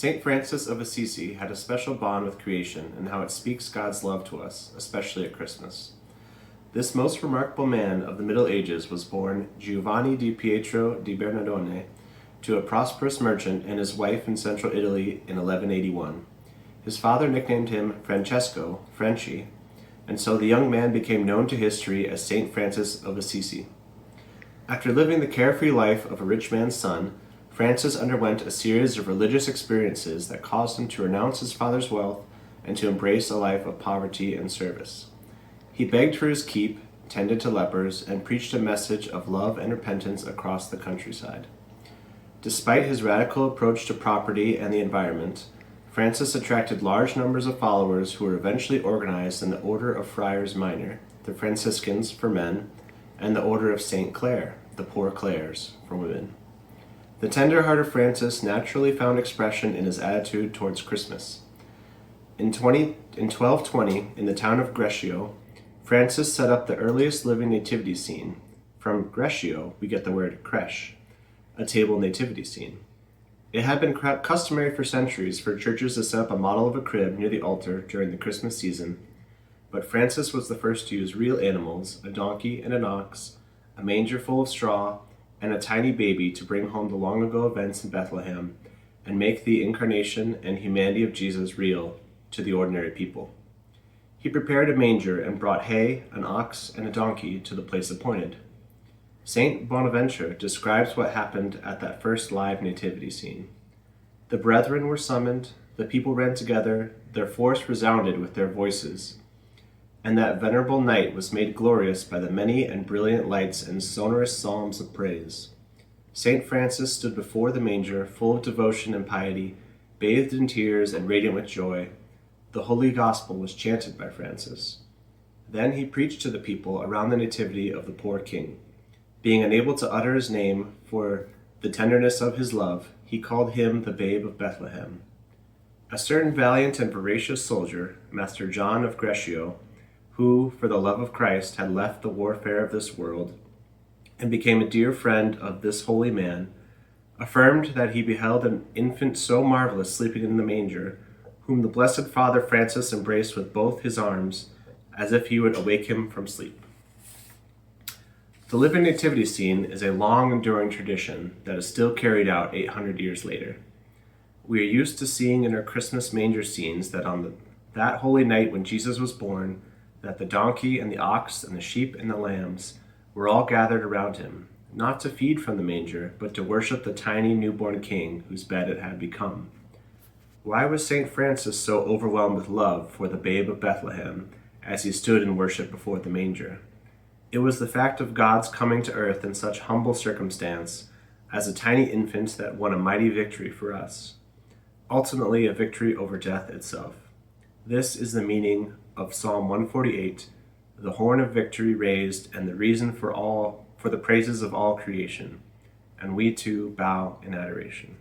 St. Francis of Assisi had a special bond with creation and how it speaks God's love to us, especially at Christmas. This most remarkable man of the Middle Ages was born Giovanni di Pietro di Bernardone to a prosperous merchant and his wife in central Italy in 1181. His father nicknamed him Francesco, Frenchy, and so the young man became known to history as St. Francis of Assisi. After living the carefree life of a rich man's son, Francis underwent a series of religious experiences that caused him to renounce his father's wealth and to embrace a life of poverty and service. He begged for his keep, tended to lepers, and preached a message of love and repentance across the countryside. Despite his radical approach to property and the environment, Francis attracted large numbers of followers who were eventually organized in the Order of Friars Minor, the Franciscans for men, and the Order of St. Clare, the Poor Clares, for women. The tender heart of Francis naturally found expression in his attitude towards Christmas. In 1220, in the town of Greccio, Francis set up the earliest living nativity scene. From Greccio, we get the word creche, a table nativity scene. It had been customary for centuries for churches to set up a model of a crib near the altar during the Christmas season, but Francis was the first to use real animals, a donkey and an ox, a manger full of straw, and a tiny baby to bring home the long-ago events in Bethlehem and make the incarnation and humanity of Jesus real to the ordinary people. He prepared a manger and brought hay, an ox, and a donkey to the place appointed. Saint Bonaventure describes what happened at that first live nativity scene. The brethren were summoned, the people ran together, their force resounded with their voices, and that venerable night was made glorious by the many and brilliant lights and sonorous psalms of praise. St. Francis stood before the manger, full of devotion and piety, bathed in tears and radiant with joy. The Holy Gospel was chanted by Francis. Then he preached to the people around the nativity of the poor king. Being unable to utter his name for the tenderness of his love, he called him the Babe of Bethlehem. A certain valiant and voracious soldier, Master John of Greccio, who, for the love of Christ, had left the warfare of this world and became a dear friend of this holy man, affirmed that he beheld an infant so marvelous sleeping in the manger, whom the Blessed Father Francis embraced with both his arms, as if he would awake him from sleep. The living nativity scene is a long-enduring tradition that is still carried out 800 years later. We are used to seeing in our Christmas manger scenes that on that holy night when Jesus was born, that the donkey and the ox and the sheep and the lambs were all gathered around him, not to feed from the manger, but to worship the tiny newborn king whose bed it had become. Why was St. Francis so overwhelmed with love for the Babe of Bethlehem as he stood in worship before the manger? It was the fact of God's coming to earth in such humble circumstance as a tiny infant that won a mighty victory for us, ultimately a victory over death itself. This is the meaning of Psalm 148, the horn of victory raised and the reason for the praises of all creation. And we too bow in adoration.